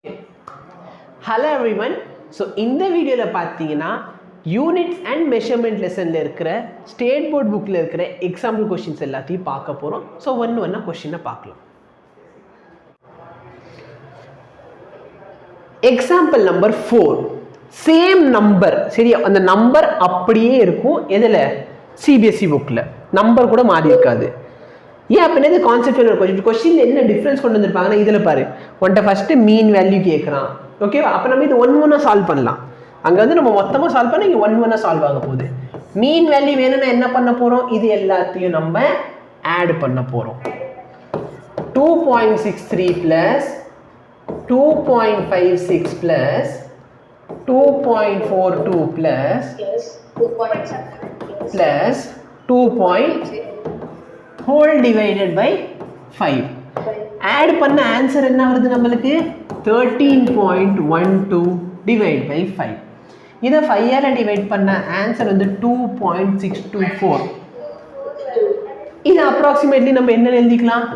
Hello everyone. So இந்த வீடியோல பாத்தீங்கன்னா யூனிட்ஸ் அண்ட் மெஷர்மெண்ட் லெசன்ல இருக்கிற ஸ்டேட் போர்ட் புக்ல இருக்கிற எக்ஸாம்பிள் क्वेश्चंस எல்லாத்தையும் பார்க்க போறோம். சோ ஒவ்வொண்ணா क्वेश्चन பார்க்கலாம். Example number 4. சேம் நம்பர் சரியா அந்த நம்பர் அப்படியே இருக்கும் எதுல சிபிஎஸ்இ புக்ல நம்பர் கூட மாறி இருக்காது. ஏன் அப்படின்னா இது கான்செப்ட் ஒரு क्वेश्चन என்ன டிஃபரன்ஸ் கொண்டு வந்திருப்பாங்கன்னா இதுல பாரு ஒன்ட்ட ஃபர்ஸ்ட் மீன் வேல்யூ கேக்குறான் ஓகேவா அப்ப நம்ம இது ஒண்ணா சால்வ் பண்ணலாம் அங்க வந்து நம்ம மொத்தமா சால்வ் பண்ணா இங்க ஒண்ணா சால்வ் ஆக போகுது மீன் வேல்யூ வேணும்னா என்ன பண்ண போறோம் இது எல்லாத்தையும் நம்ம ஆட் பண்ண போறோம் 2.63 plus 2.56 plus 2.42 plus 2. whole divided by 5 add பண்ண ஆன்சர் என்ன வருது நமக்கு 13.12 divide by 5 இத 5 ஆல டிவைட் பண்ண ஆன்சர் வந்து 2.624 இது approximately நம்ம என்ன எழுதிக்கலாம்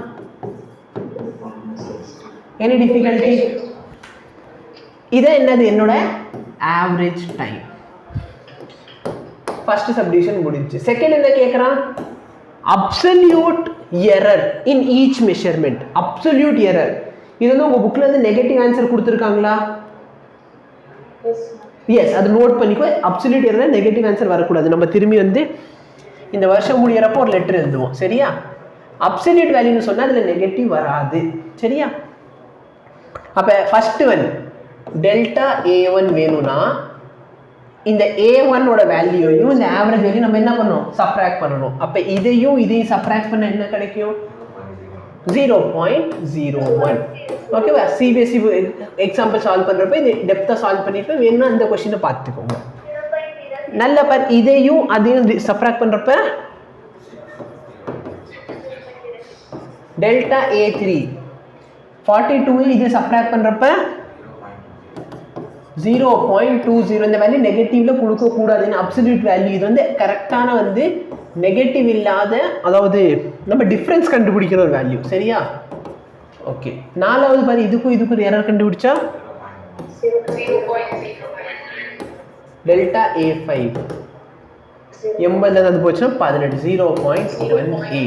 any difficulty இது என்னது என்னோட average time first subdivision முடிஞ்சு செகண்ட் என்ன கேக்குறான் absolute error in each measurement absolute error இது வந்து உங்க புக்ல இருந்து நெகட்டிவ் ஆன்சர் கொடுத்திருக்காங்களா எஸ் அது நோட் பண்ணிக்கோ absolute error நெகட்டிவ் ஆன்சர் வரக்கூடாது நம்ம திரும்பி வந்து இந்த வருஷம் முடியறப்போ ஒரு லெட்டர் எழுதுவோம் சரியா absolute வேல்யூன்னு சொன்னா அதுல நெகட்டிவ் வராது சரியா அப்ப ஃபர்ஸ்ட் ஒன் டெல்டா a1 வேணும்னா இந்த a1 ஓட வேல்யூவையும் இந்த ஆவரேஜ் வேல்யூ நம்ம என்ன பண்ணனும் சப்ட்ராக்ட் பண்ணனும் அப்ப இதையும் சப்ட்ராக்ட் பண்ணா என்ன கிடைக்கும் 0.01 ஓகேவா சிபிஎஸ்இ எக்ஸாம்பிள் சால்வ் பண்றப்ப இந்த டெப்தா சால்வ் பண்ணிட்டு வேணும்னா இந்த क्वेश्चन பார்த்துக்கோங்க நல்ல பார் இதையும் அதையும் சப்ட்ராக்ட் பண்றப்ப டெல்டா a3 42 இது சப்ட்ராக்ட் பண்றப்ப 0.20 இந்த வேல்யூ நெகட்டிவ்ல கொடுக்க கூடாதுன்னு அப்சல்யூட் வேல்யூ இது வந்து கரெக்டான வந்து நெகட்டிவ் இல்லாத அதாவது நம்ம டிஃபரன்ஸ் கண்டுபிடிக்கிற ஒரு வேல்யூ சரியா ஓகே நாலாவது பாரு இதுக்கும் எரர் கண்டுபிடிச்சா டெல்டா a5 80ல அது போச்சுனா 18 0.18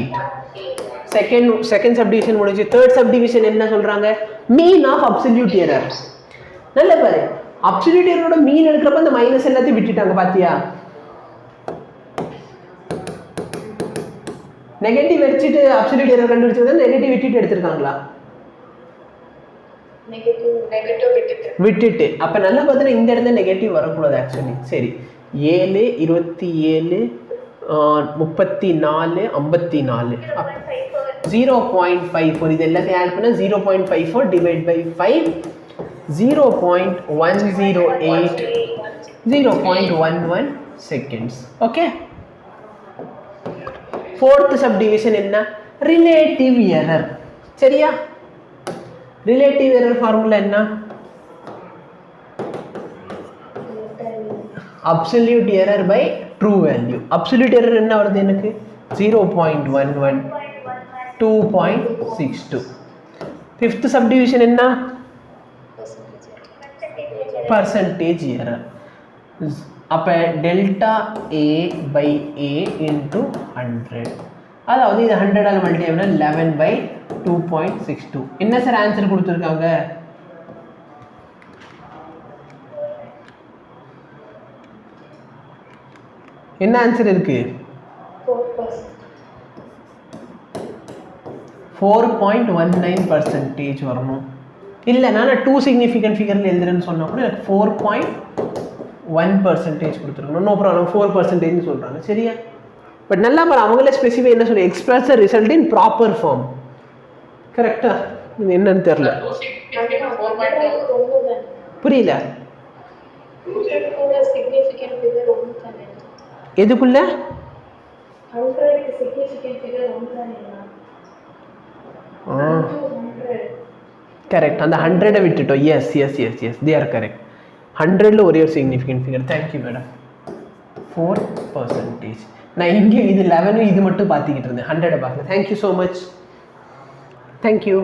செகண்ட் சப்டிவிஷன் முடிஞ்சு தேர்ட் சப்டிவிஷன் என்ன சொல்றாங்க மீன் ஆஃப் அப்சல்யூட் எரர் நல்ல பாரு அப்சல்யூட் எரரோட மீன் எடுக்கிறப்ப அந்த மைனஸ் எல்லாத்தையும் விட்டுட்டாங்க பாத்தியா நெகட்டிவ் வெச்சிட்டு அப்சல்யூட் எரர் கண்டுபிடிச்சது நெகட்டிவ் விட்டுட்டு எடுத்துட்டாங்களா நெகட்டிவ் விட்டுட்டு அப்ப நல்லா பார்த்தா இந்த இடத்துல நெகட்டிவ் வரக்கூடாது एक्चुअली சரி 7 27 34 54 0.54 இது எல்லாத்தையும் ஆட் பண்ணா 0.54 divide by 5 0.108 0.11 seconds okay fourth subdivision enna relative error சரியா relative error formula enna absolute error by true value absolute error enna varudhu enakku 0.11 2.62 fifth subdivision enna percentage error அப்ப delta a by a into 100 அதாவது இது 100 ஆல multiply பண்ணா 11 by 2.62 என்ன sir answer கொடுத்திருக்காங்க என்ன answer இருக்கு 4.19% வரணும் இல்ல நான் 2 significant figureல எழுதுறேன்னு சொன்னா கூட எனக்கு 4.1% கொடுத்துருக்கணும் நோ ப்ராப்ளம் 4% ன்னு சொல்றாங்க சரியா பட் நல்லா பாரு அவங்களே ஸ்பெசிஃபை என்ன சொல்றாங்க express the result in proper form கரெக்ட்டா இது என்னன்னு தெரியல புரியல significant figure ஒன்னு தானே எதுக்குள்ள 100 significant figure ஒன்னு தானே கரெக்ட் அந்த 100 விட்டுட்டோம் எஸ் they are correct 100ல ஒரே ஒரு significant figure thank you madam 4% நான் இங்க இது 11 இது மட்டும் பாத்திக்கிட்டு இருந்தேன் 100 பார்க்கல thank you so much thank you